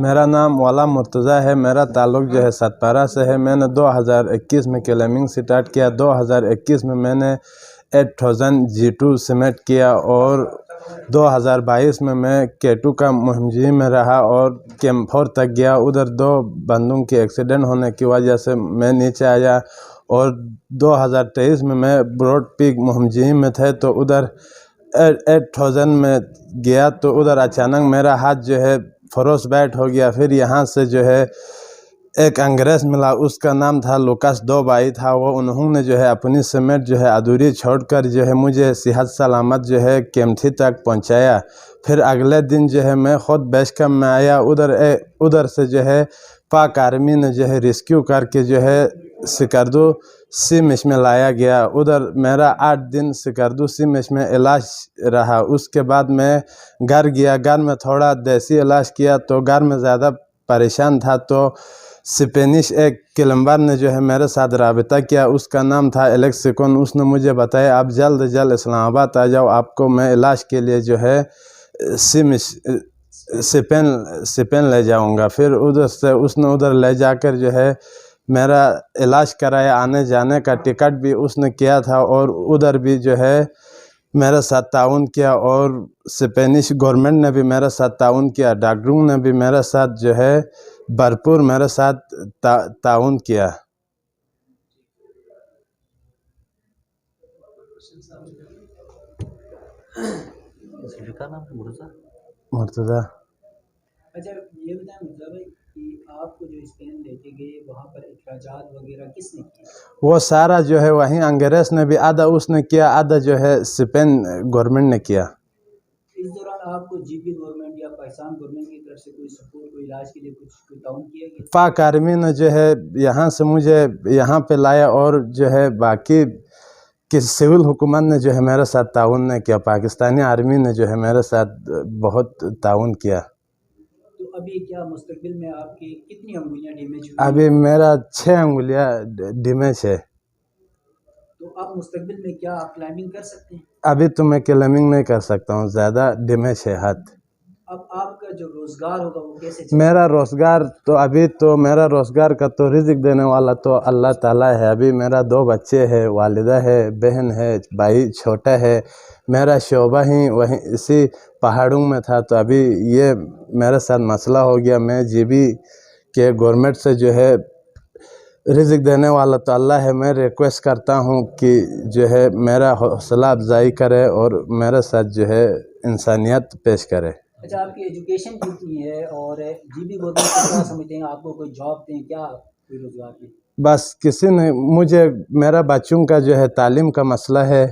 मेरा नाम वाला मुर्तज़ा है। मेरा ताल्लुक़ जो है सतपारा से है। मैंने 2021 में क्लाइंबिंग स्टार्ट किया। 2021 में मैंने 8000 G2 समिट किया और 2022 में मैं K2 का मुहिम में रहा और K4 तक गया। उधर 2 बंदों के एक्सीडेंट होने की वजह से मैं नीचे आया और 2023 में मैं ब्रॉड पीक मुहिम में थे तो उधर 8000 में गया तो उधर अचानक मेरा हाथ जो है फ्रोज बाइट हो गया। फिर यहाँ से जो है एक अंग्रेज़ मिला, उसका नाम था लुकास 2 भाई था वो। उन्होंने जो है अपनी समेट जो है अधूरी छोड़कर जो है मुझे सेहत सलामत जो है केम्थी तक पहुँचाया। फिर अगले दिन जो है मैं ख़ुद बेस कैंप में आया। उधर से जो है पाक आर्मी ने जो है रेस्क्यू करके जो है सिकरदू सी मिश में लाया गया। उधर मेरा 8 दिन सिकरदू सी मिश में इलाज रहा। उसके बाद मैं घर गया। घर में थोड़ा देसी इलाज किया तो घर में ज़्यादा परेशान था तो स्पेनिश एक क्लाइंबर ने जो है मेरे साथ राबिता किया। उसका नाम था एलेक्स सिकोन। उसने मुझे बताया आप जल्द से जल्द इस्लामाबाद आ जाओ, आपको मैं इलाज के लिए जो है स्पेन ले जाऊंगा। फिर उधर से उसने उधर ले जाकर जो है मेरा इलाज कराया। आने जाने का टिकट भी उसने किया था और उधर भी जो है मेरे साथ ताउन किया और स्पेनिश गवर्नमेंट ने भी मेरे साथ ताउन किया। डॉक्टरों ने भी मेरे साथ जो है भरपूर मेरे साथ ताउन किया। मुर्तज़ा। अच्छा ये बताएं मुर्तज़ा भाई कि आपको जो स्पेन लेके गए वहाँ पर इखराजात वगैरह किसने किए? वो सारा जो है वहीं अंग्रेज़ ने भी आधा उसने किया, आधा जो है स्पेन गवर्नमेंट ने किया। इस दौरान आपको जीबी गवर्नमेंट या पाकिस्तान गवर्नमेंट की तरफ से कोई सपोर्ट, कोई इलाज के लिए कोई ताउन किया गया? पाक आर्मी ने जो है यहाँ से मुझे यहाँ पे लाया और जो है बाकी कि सिविल हुकूमत ने जो है मेरे साथ ताउन ने किया। पाकिस्तानी आर्मी ने जो है मेरे साथ बहुत ताउन किया। तो अभी क्या मुस्तकबिल में आपकी कितनी अंगुलियां डैमेज हुई? अभी मेरा 6 अंगुलियां डैमेज है। तो आप मुस्तकबिल में क्या आप क्लाइंबिंग कर सकते हैं? अभी तो मैं क्लाइंबिंग नहीं कर सकता हूँ, ज़्यादा डैमेज है हाथ। अब आपका जो रोज़गार होगा वो कैसे मेरा रोज़गार तो अभी तो मेरा रोज़गार का तो रिज़्क देने वाला तो अल्लाह ताला है। अभी मेरा 2 बच्चे हैं, वालिदा है, बहन है, भाई छोटा है। मेरा शोबा ही वहीं इसी पहाड़ों में था तो अभी ये मेरे साथ मसला हो गया। मैं जीबी के गवर्नमेंट से जो है रिज़्क देने वाला तो अल्लाह है। मैं रिक्वेस्ट करता हूँ कि जो है मेरा हौसला अफजाई करे और मेरे साथ जो है इंसानियत पेश करे। अच्छा आपकी एजुकेशन कितनी है और जीबी गवर्नमेंट को क्या समझते हैं, आपको कोई जॉब दें, क्या कोई रोज़गार दें? बस किसी ने मुझे मेरा बच्चों का जो है तालीम का मसला है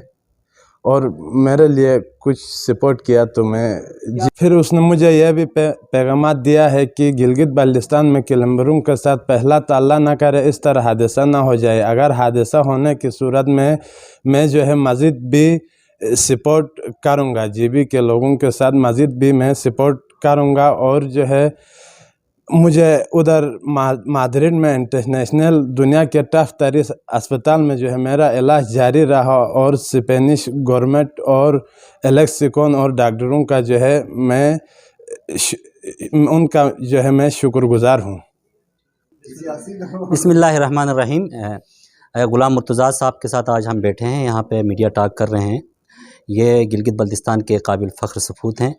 और मेरे लिए कुछ सपोर्ट किया तो मैं फिर उसने मुझे यह भी पैगाम दिया है कि गिलगित बाल्टिस्तान में क्लाइंबरों के साथ पहला तो अल्लाह ना करे इस तरह हादसा ना हो जाए। अगर हादसा होने की सूरत में मैं जो है मज़ीद भी सपोर्ट करूँगा, जीबी के लोगों के साथ मज़ीद भी मैं सपोर्ट करूँगा। और जो है मुझे उधर माद्रिद में इंटरनेशनल दुनिया के टफ तरीन अस्पताल में जो है मेरा इलाज जारी रहा और स्पेनिश गवर्नमेंट और एलेक्स सिकोन और डॉक्टरों का जो है मैं उनका जो है मैं शुक्रगुजार हूँ। बिस्मिल्लाहिर्रहमानिर्रहीम। गुलाम मुर्तज़ा साहब के साथ आज हम बैठे हैं, यहाँ पे मीडिया टॉक कर रहे हैं। ये गिलगित बल्तिस्तान के काबिल फ़ख्र सपूत हैं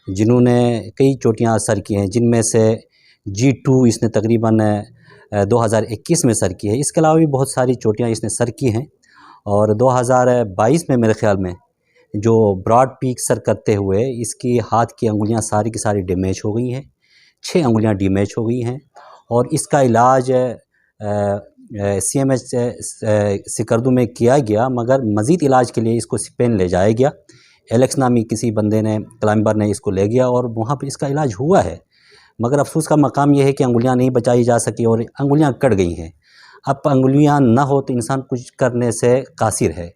जिन्होंने कई चोटियाँ सर की हैं, जिनमें से G2 इसने तकरीबन 2021 में सर की है। इसके अलावा भी बहुत सारी चोटियाँ इसने सर की हैं और 2022 में मेरे ख़्याल में जो ब्रॉड पीक सर करते हुए इसकी हाथ की अंगुलियां सारी की सारी डैमेज हो गई हैं, 6 अंगुलियां डैमेज हो गई हैं और इसका इलाज CMH सिकरदू में किया गया, मगर मज़ीद इलाज के लिए इसको स्पेन ले जाया गया। एलेक्स नामी किसी बंदे ने, क्लाइंबर ने इसको ले गया और वहाँ पर इसका इलाज हुआ है, मगर अफसोस का मकाम यह है कि अंगुलियां नहीं बचाई जा सकी और अंगुलियां कट गई हैं। अब अंगुलियां ना हो तो इंसान कुछ करने से कासिर है।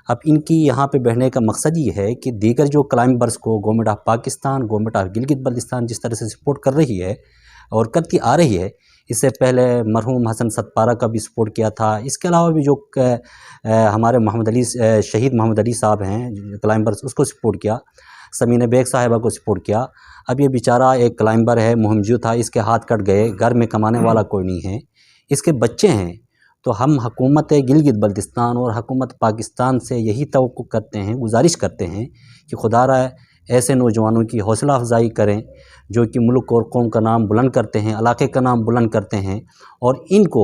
अब इनकी यहाँ पे बैठने का मकसद ये है कि दीगर जो क्लाइंबर्स को government of Pakistan, government of Gilgit Baltistan जिस तरह से सपोर्ट कर रही है और करती आ रही है, इससे पहले मरहूम हसन सतपारा का भी सपोर्ट किया था। इसके अलावा भी जो हमारे शहीद मोहम्मद अली साहब हैं क्लाइंबर्स, उसको सपोर्ट किया। समीना बेग साहिबा को सपोर्ट किया। अब ये बेचारा एक क्लाइंबर है, मुहिमजू था, इसके हाथ कट गए, घर में कमाने वाला कोई नहीं है, इसके बच्चे हैं। तो हम हुकूमत गिलगित बल्तिस्तान और हुकूमत पाकिस्तान से यही तवक्को करते हैं, गुजारिश करते हैं कि खुदारा ऐसे नौजवानों की हौसला अफजाई करें जो कि मुल्क और कौम का नाम बुलंद करते हैं, इलाके का नाम बुलंद करते हैं। और इनको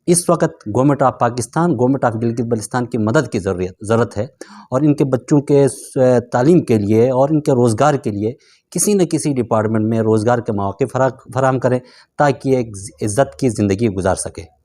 इस वक्त government of Pakistan, government of Gilgit Baltistan की मदद की ज़रूरत है। और इनके बच्चों के तालीम के लिए और इनके रोज़गार के लिए किसी न किसी डिपार्टमेंट में रोज़गार के मौके फराहम करें ताकि एक इज़्ज़त की ज़िंदगी गुजार सके।